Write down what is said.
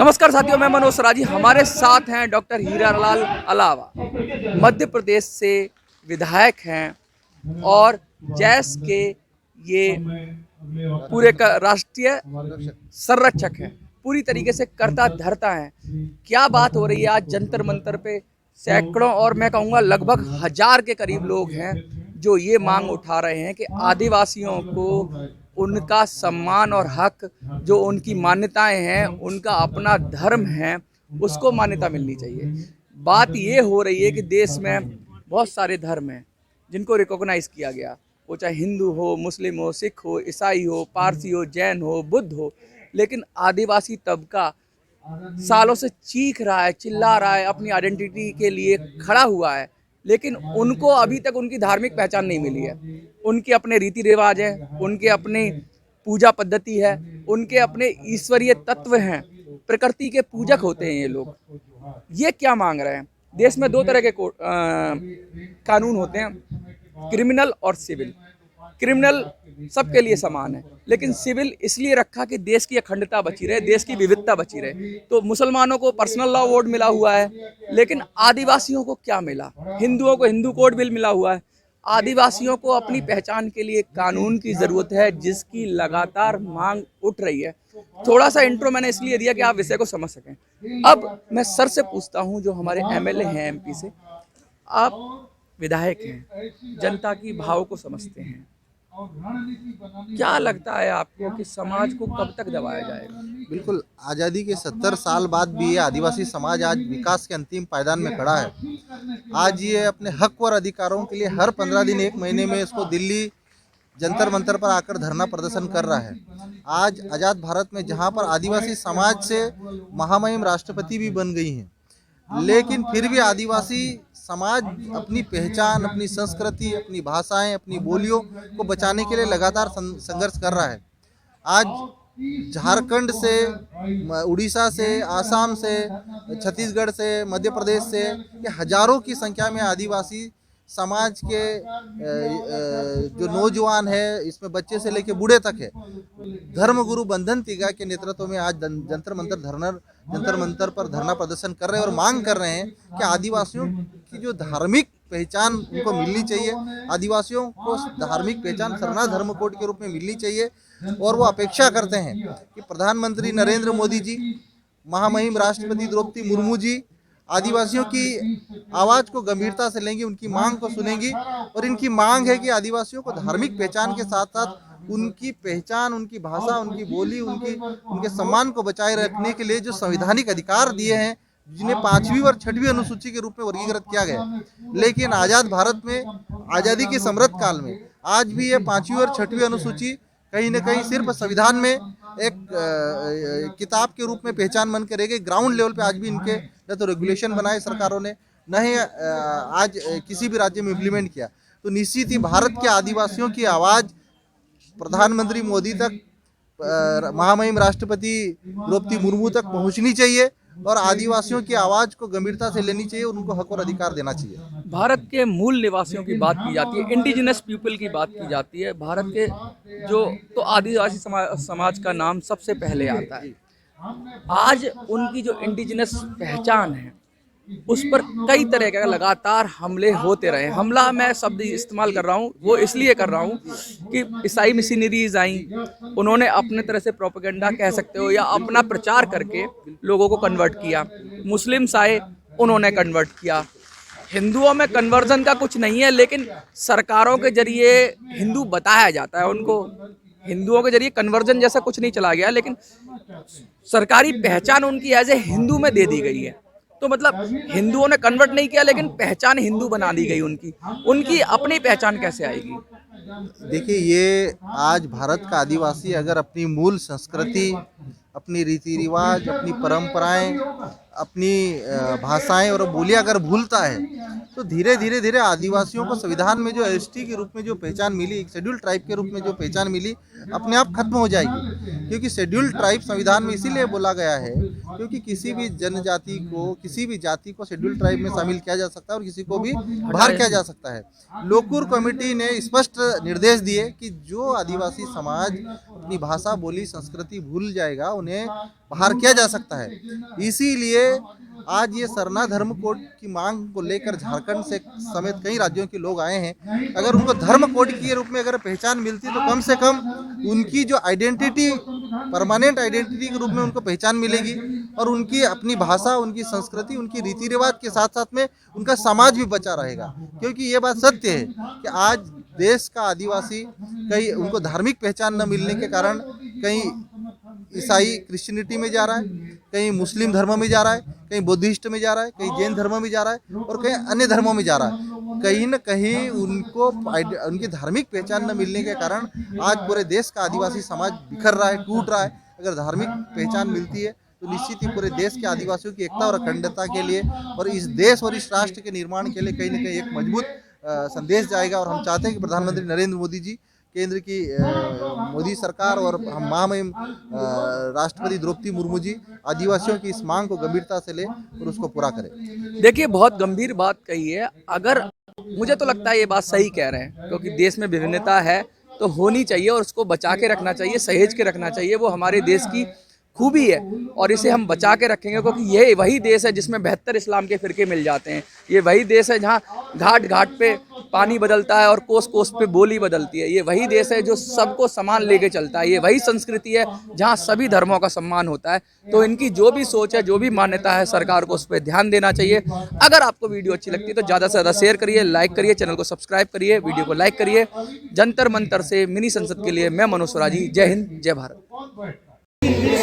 नमस्कार साथियों, मैं मनोज सराजी। हमारे साथ हैं डॉक्टर हीरालाल अलावा, मध्य प्रदेश से विधायक हैं और जैस के ये पूरे का राष्ट्रीय संरक्षक हैं, पूरी तरीके से करता धरता है। क्या बात हो रही है आज जंतर मंतर पे, सैकड़ों और मैं कहूँगा लगभग 1000 के करीब लोग हैं जो ये मांग उठा रहे हैं कि आदिवासियों को उनका सम्मान और हक, जो उनकी मान्यताएं हैं, उनका अपना धर्म है, उसको मान्यता मिलनी चाहिए। बात ये हो रही है कि देश में बहुत सारे धर्म हैं जिनको रिकॉग्नाइज किया गया, वो चाहे हिंदू हो, मुस्लिम हो, सिख हो, ईसाई हो, पारसी हो, जैन हो, बुद्ध हो, लेकिन आदिवासी तबका सालों से चीख रहा है, चिल्ला रहा है, अपनी आइडेंटिटी के लिए खड़ा हुआ है, लेकिन उनको अभी तक उनकी धार्मिक पहचान नहीं मिली है। उनके अपने रीति रिवाज हैं, उनके अपने पूजा पद्धति है, उनके अपने ईश्वरीय तत्व हैं, प्रकृति के पूजक होते हैं ये लोग। ये क्या मांग रहे हैं? देश में दो तरह के कानून होते हैं, क्रिमिनल और सिविल। क्रिमिनल सबके लिए समान है, लेकिन सिविल इसलिए रखा कि देश की अखंडता बची रहे, देश की विविधता बची रहे। तो मुसलमानों को पर्सनल लॉ वोट मिला हुआ है, लेकिन आदिवासियों को क्या मिला? हिंदुओं को हिंदू कोड बिल मिला हुआ है। आदिवासियों को अपनी पहचान के लिए कानून की जरूरत है, जिसकी लगातार मांग उठ रही है। थोड़ा सा इंट्रो मैंने इसलिए दिया कि आप विषय को समझ सकें। अब मैं सर से पूछता हूं, जो हमारे एमएलए हैं एमपी से, आप विधायक हैं, जनता की भाव को समझते हैं, क्या लगता है आपको कि समाज को कब तक दबाया जाएगा? बिल्कुल, आज़ादी के 70 साल बाद भी ये आदिवासी समाज आज विकास के अंतिम पायदान में खड़ा है। आज ये अपने हक और अधिकारों के लिए हर 15 दिन 1 महीने में इसको दिल्ली जंतर मंतर पर आकर धरना प्रदर्शन कर रहा है। आज आज़ाद भारत में जहाँ पर आदिवासी समाज से महामहिम राष्ट्रपति भी बन गई हैं, लेकिन फिर भी आदिवासी समाज अपनी पहचान, अपनी संस्कृति, अपनी भाषाएं, अपनी बोलियों को बचाने के लिए लगातार संघर्ष कर रहा है। आज झारखंड से, उड़ीसा से, आसाम से, छत्तीसगढ़ से, मध्य प्रदेश से ये हजारों की संख्या में आदिवासी समाज के जो नौजवान है, इसमें बच्चे से लेकर बूढ़े तक है, धर्मगुरु बंधन तिगा के नेतृत्व में आज जंतर मंतर पर धरना प्रदर्शन कर रहे हैं और मांग कर रहे हैं कि आदिवासियों की जो धार्मिक पहचान उनको मिलनी चाहिए, आदिवासियों को धार्मिक पहचान सरना धर्म कोड के रूप में मिलनी चाहिए। और वो अपेक्षा करते हैं कि प्रधानमंत्री नरेंद्र मोदी जी, महामहिम राष्ट्रपति द्रौपदी मुर्मू जी आदिवासियों की आवाज़ को गंभीरता से लेंगी, उनकी मांग को सुनेंगी। और इनकी मांग है कि आदिवासियों को धार्मिक पहचान के साथ साथ उनकी पहचान, उनकी भाषा, उनकी बोली, उनके सम्मान को बचाए रखने के लिए जो संवैधानिक अधिकार दिए हैं, जिन्हें 5वीं और 6वीं अनुसूची के रूप में वर्गीकृत किया गया, लेकिन आज़ाद भारत में, आज़ादी के समृद्ध काल में आज भी ये 5वीं और 6वीं अनुसूची कहीं न कहीं सिर्फ संविधान में एक किताब के रूप में पहचान बन के रह गई। ग्राउंड लेवल पे आज भी इनके न तो रेगुलेशन बनाए सरकारों ने, न ही आज किसी भी राज्य में इम्प्लीमेंट किया। तो निश्चित ही भारत के आदिवासियों की आवाज़ प्रधानमंत्री मोदी तक, महामहिम राष्ट्रपति द्रौपदी मुर्मू तक पहुंचनी चाहिए और आदिवासियों की आवाज़ को गंभीरता से लेनी चाहिए और उनको हक और अधिकार देना चाहिए। भारत के मूल निवासियों की बात की जाती है, इंडिजिनस पीपल की बात की जाती है, भारत के जो, तो आदिवासी समाज का नाम सबसे पहले आता है। आज उनकी जो इंडिजिनस पहचान है, उस पर कई तरह के लगातार हमले होते रहे। हमला मैं शब्द इस्तेमाल कर रहा हूँ, वो इसलिए कर रहा हूँ कि ईसाई मिशनरीज आई, उन्होंने अपने तरह से प्रोपेगेंडा कह सकते हो या अपना प्रचार करके लोगों को कन्वर्ट किया। मुस्लिम्स आए, उन्होंने कन्वर्ट किया। हिंदुओं में कन्वर्जन का कुछ नहीं है, लेकिन सरकारों के जरिए हिंदू बताया जाता है उनको। हिंदुओं के जरिए कन्वर्जन जैसा कुछ नहीं चला गया, लेकिन सरकारी पहचान उनकी एज ए हिंदू में दे दी गई है। तो मतलब हिंदुओं ने कन्वर्ट नहीं किया, लेकिन पहचान हिंदू बना दी गई उनकी। उनकी अपनी पहचान कैसे आएगी? देखिए, ये आज भारत का आदिवासी अगर अपनी मूल संस्कृति, अपनी रीति रिवाज, अपनी परंपराएं, अपनी भाषाएं और बोलियां अगर भूलता है, तो धीरे धीरे आदिवासियों को संविधान में जो एसटी के रूप में जो पहचान मिली, एक शेड्यूल ट्राइब के रूप में जो पहचान मिली, अपने आप खत्म हो जाएगी। क्योंकि शेड्यूल ट्राइब संविधान में इसीलिए बोला गया है क्योंकि किसी भी जनजाति को, किसी भी जाति को शेड्यूल ट्राइब में शामिल किया जा सकता है और किसी को भी बाहर किया जा सकता है। लोकूर कमेटी ने स्पष्ट निर्देश दिए कि जो आदिवासी समाज अपनी भाषा, बोली, संस्कृति भूल जाएगा, उन्हें बाहर किया जा सकता है। इसीलिए आज ये सरना धर्म कोड की मांग को लेकर झारखंड से समेत कई राज्यों के लोग आए हैं। अगर उनको धर्म कोड के रूप में अगर पहचान मिलती तो कम से कम उनकी जो आइडेंटिटी, परमानेंट आइडेंटिटी के रूप में उनको पहचान मिलेगी और उनकी अपनी भाषा, उनकी संस्कृति, उनकी रीति रिवाज के साथ साथ में उनका समाज भी बचा रहेगा। क्योंकि ये बात सत्य है कि आज देश का आदिवासी कई उनको धार्मिक पहचान न मिलने के कारण कहीं ईसाई क्रिश्चियनिटी में जा रहा है, कहीं मुस्लिम धर्म में जा रहा है, कहीं बुद्धिस्ट में जा रहा है, कहीं जैन धर्म में जा रहा है और कहीं अन्य धर्मों में जा रहा है। कहीं न कहीं उनको उनकी धार्मिक पहचान न मिलने के कारण आज पूरे देश का आदिवासी समाज बिखर रहा है, टूट रहा है। अगर धार्मिक पहचान मिलती है तो निश्चित ही पूरे देश के आदिवासियों की एकता और अखंडता के लिए और इस देश और इस राष्ट्र के निर्माण के लिए कहीं न कहीं एक मजबूत संदेश जाएगा। और हम चाहते हैं कि प्रधानमंत्री नरेंद्र मोदी जी, केंद्र की मोदी सरकार और हम महामहिम राष्ट्रपति द्रौपदी मुर्मू जी आदिवासियों की इस मांग को गंभीरता से ले और उसको पूरा करें। देखिए, बहुत गंभीर बात कही है। अगर मुझे तो लगता है ये बात सही कह रहे हैं, क्योंकि देश में विभिन्नता है तो होनी चाहिए और उसको बचा के रखना चाहिए, सहेज के रखना चाहिए। वो हमारे देश की खूबी है और इसे हम बचा के रखेंगे, क्योंकि ये वही देश है जिसमें 72 इस्लाम के फिरके मिल जाते हैं। ये वही देश है जहाँ घाट घाट पे पानी बदलता है और कोस कोस पे बोली बदलती है। ये वही देश है जो सबको समान लेके चलता है। ये वही संस्कृति है जहाँ सभी धर्मों का सम्मान होता है। तो इनकी जो भी सोच है, जो भी मान्यता है, सरकार को उस पर ध्यान देना चाहिए। अगर आपको वीडियो अच्छी लगती है तो ज़्यादा से ज़्यादा शेयर करिए, लाइक करिए, चैनल को सब्सक्राइब करिए, वीडियो को लाइक करिए। जंतर मंतर से मिनी संसद के लिए मैं मनोज स्वराजी। जय हिंद, जय भारत।